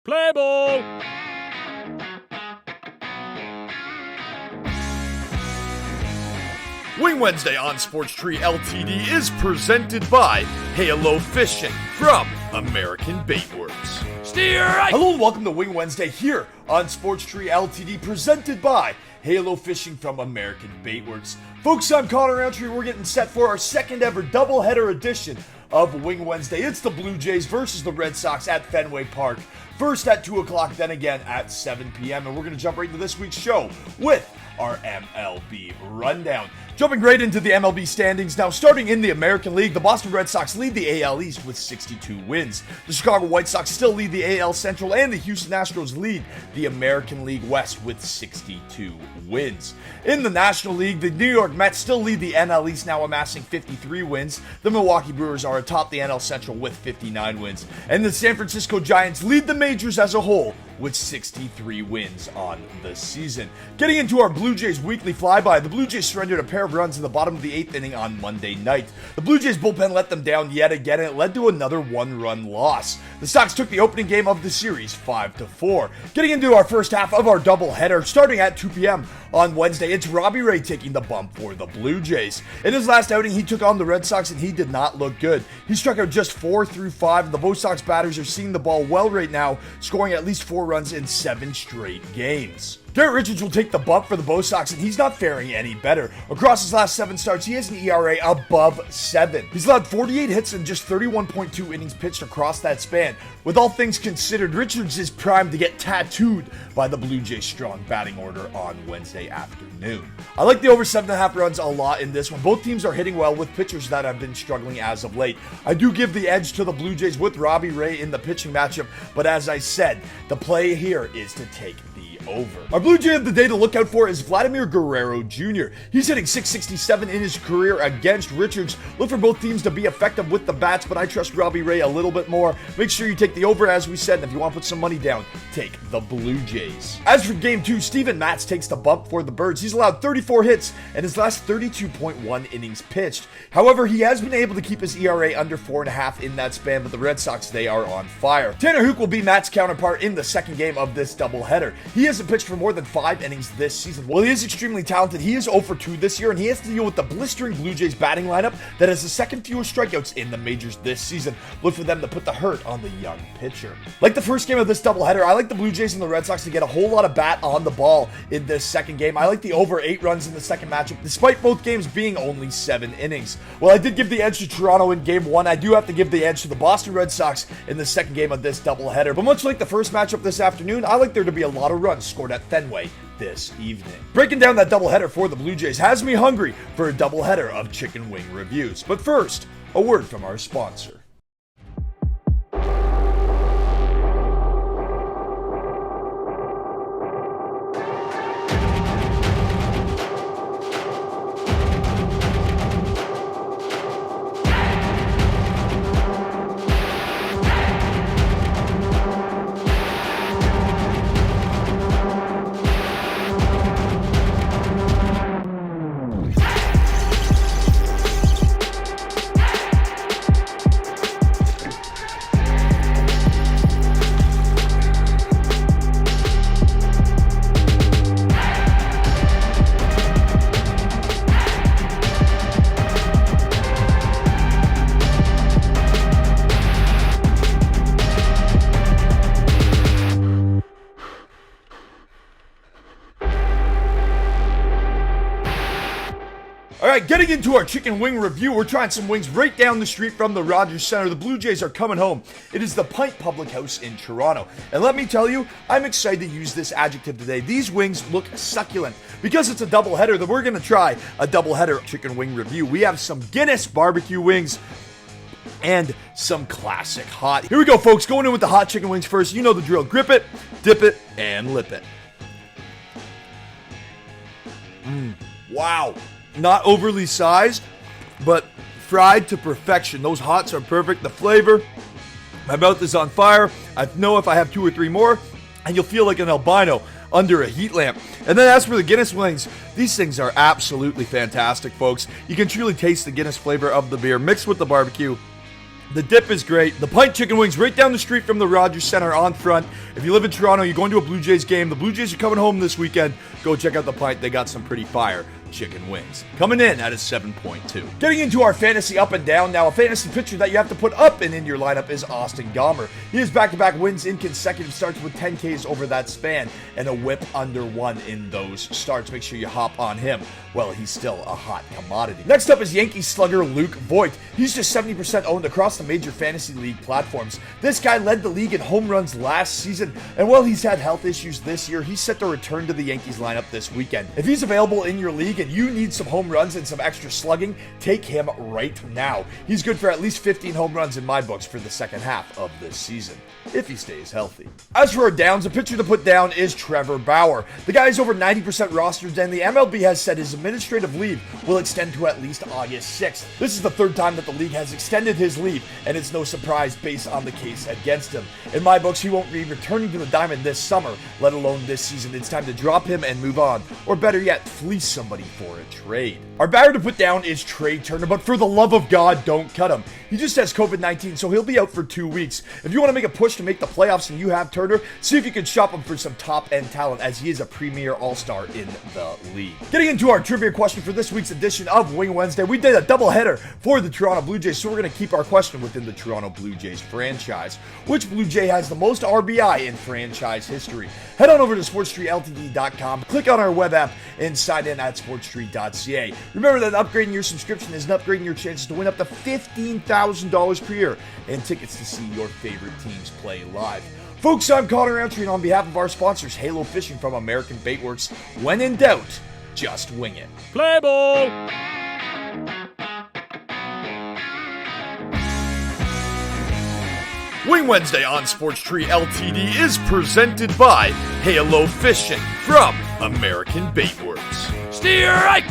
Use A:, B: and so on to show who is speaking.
A: Play ball!
B: Wing Wednesday on Sports Tree Ltd. is presented by Halo Fishing from American Baitworks.
A: Steer right!
B: Hello and welcome to Wing Wednesday here on Sports Tree Ltd. presented by Halo Fishing from American Baitworks. Folks, I'm Connor Roundtree. We're getting set for our second ever doubleheader edition of Wing Wednesday. It's the Blue Jays versus the Red Sox at Fenway Park. First at 2 o'clock, then again at 7 p.m. And we're going to jump right into this week's show with our MLB Rundown. Jumping right into the MLB standings now, starting in the American League, the Boston Red Sox lead the AL East with 62 wins. The Chicago White Sox still lead the AL Central, and the Houston Astros lead the American League West with 62 wins. In the National League, the New York Mets still lead the NL East, now amassing 53 wins. The Milwaukee Brewers are atop the NL Central with 59 wins. And the San Francisco Giants lead the majors as a whole with 63 wins on the season. Getting into our Blue Jays weekly flyby, the Blue Jays surrendered a pair of runs in the bottom of the 8th inning on Monday night. The Blue Jays bullpen let them down yet again, and it led to another one-run loss. The Sox took the opening game of the series 5-4. Getting into our first half of our doubleheader, starting at 2 p.m. on Wednesday, it's Robbie Ray taking the bump for the Blue Jays. In his last outing, he took on the Red Sox, and he did not look good. He struck out just 4 through 5. The Bo Sox batters are seeing the ball well right now, scoring at least 4 runs in 7 straight games. Garrett Richards will take the bump for the Bo Sox, and he's not faring any better. Across his last 7 starts, he has an ERA above 7. He's allowed 48 hits in just 31.2 innings pitched across that span. With all things considered, Richards is primed to get tattooed by the Blue Jays' strong batting order on Wednesday afternoon. I like the over 7.5 runs a lot in this one. Both teams are hitting well with pitchers that have been struggling as of late. I do give the edge to the Blue Jays with Robbie Ray in the pitching matchup, but as I said, the play here is to take the over. Our Blue Jay of the day to look out for is Vladimir Guerrero Jr. He's hitting .667 in his career against Richards. Look for both teams to be effective with the bats, but I trust Robbie Ray a little bit more. Make sure you take the over, as we said, and if you want to put some money down, take the Blue Jays. As for Game 2, Steven Matz takes the bump for the Birds. He's allowed 34 hits in his last 32.1 innings pitched. However, he has been able to keep his ERA under 4.5 in that span, but the Red Sox, they are on fire. Tanner Houck will be Matt's counterpart in the second game of this doubleheader. He hasn't pitched for more than 5 innings this season. While he is extremely talented, he is 0 for 2 this year, and he has to deal with the blistering Blue Jays batting lineup that has the second fewest strikeouts in the majors this season. Look for them to put the hurt on the young pitcher. Like the first game of this doubleheader, I like the Blue Jays and the Red Sox to get a whole lot of bat on the ball in this second game. I like the over 8 runs in the second matchup, despite both games being only 7 innings. While I did give the edge to Toronto in Game 1, I do have to give the edge to the Boston Red Sox in the second game of this doubleheader. But much like the first matchup this afternoon, I like there to be a lot of runs scored at Fenway this evening. Breaking down that doubleheader for the Blue Jays has me hungry for a doubleheader of chicken wing reviews. But first, a word from our sponsor. Alright, getting into our chicken wing review, we're trying some wings right down the street from the Rogers Center. The Blue Jays are coming home. It is the Pint Public House in Toronto. And let me tell you, I'm excited to use this adjective today. These wings look succulent. Because it's a doubleheader, then we're going to try a doubleheader chicken wing review. We have some Guinness barbecue wings and some classic hot. Here we go, folks. Going in with the hot chicken wings first. You know the drill. Grip it, dip it, and lip it. Wow. Not overly sized, but fried to perfection. Those hots are perfect. The flavor, my mouth is on fire. I know if I have 2 or 3 more, and you'll feel like an albino under a heat lamp. And then as for the Guinness wings, these things are absolutely fantastic, folks. You can truly taste the Guinness flavor of the beer mixed with the barbecue. The dip is great. The pint chicken wings right down the street from the Rogers Center on front. If you live in Toronto, you're going to a Blue Jays game. The Blue Jays are coming home this weekend. Go check out the pint. They got some pretty fire chicken wings. Coming in at a 7.2. Getting into our fantasy up and down now. A fantasy pitcher that you have to put up and in your lineup is Austin Gomber. He has back-to-back wins in consecutive starts with 10 Ks over that span and a whip under 1 in those starts. Make sure you hop on him. Well, he's still a hot commodity. Next up is Yankees slugger Luke Voigt. He's just 70% owned across the major fantasy league platforms. This guy led the league in home runs last season, and while he's had health issues this year, he's set to return to the Yankees lineup this weekend. If he's available in your league and you need some home runs and some extra slugging, take him right now. He's good for at least 15 home runs in my books for the second half of this season, if he stays healthy. As for our downs, a pitcher to put down is Trevor Bauer. The guy is over 90% rostered, and the MLB has said his administrative leave will extend to at least August 6th. This is the third time that the league has extended his leave, and it's no surprise based on the case against him. In my books, he won't be returning to the diamond this summer, let alone this season. It's time to drop him and move on, or better yet, fleece somebody for a trade. Our batter to put down is Trey Turner, but for the love of God, don't cut him. He just has COVID-19, so he'll be out for 2 weeks. If you want to make a push to make the playoffs and you have Turner, see if you can shop him for some top-end talent, as he is a premier all-star in the league. Getting into our trivia question for this week's edition of Wing Wednesday, we did a doubleheader for the Toronto Blue Jays, so we're going to keep our question within the Toronto Blue Jays franchise. Which Blue Jay has the most RBI in franchise history? Head on over to SportsStreetLTD.com, click on our web app, and sign in at SportsStreet.ca. Remember that upgrading your subscription is upgrading your chances to win up to $15,000 per year and tickets to see your favorite teams play live. Folks, I'm Connor Roundtree, and on behalf of our sponsors, Halo Fishing from American Baitworks, when in doubt, just wing it.
A: Play ball!
B: Wing Wednesday on Sports Tree LTD is presented by Halo Fishing from American Baitworks.
A: Steer right!